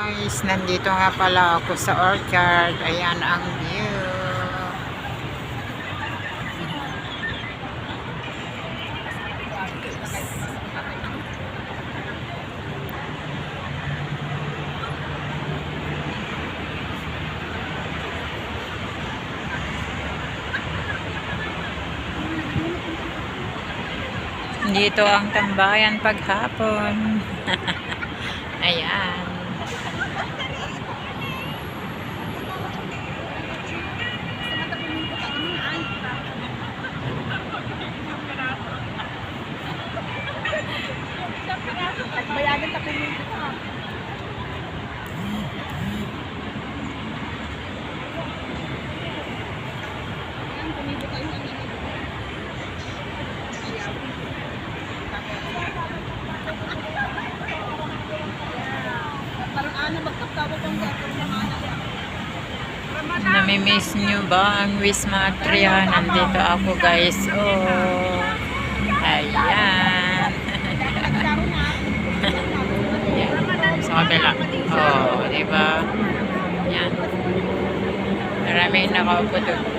guys, nandito nga pala ako sa orchard. Ayan ang view. Dito ang tambayan paghapon. Ayan. Bayagan ta pumunta ka. Parang ano magkaptawag ang gagawin ng anak. Namimiss nyo ba ang Wismatria? Nandito ako guys. Oh. Ayan. Ayan. Sa kabila. Oh, diba? Ayan. Maraming nakaupo doon.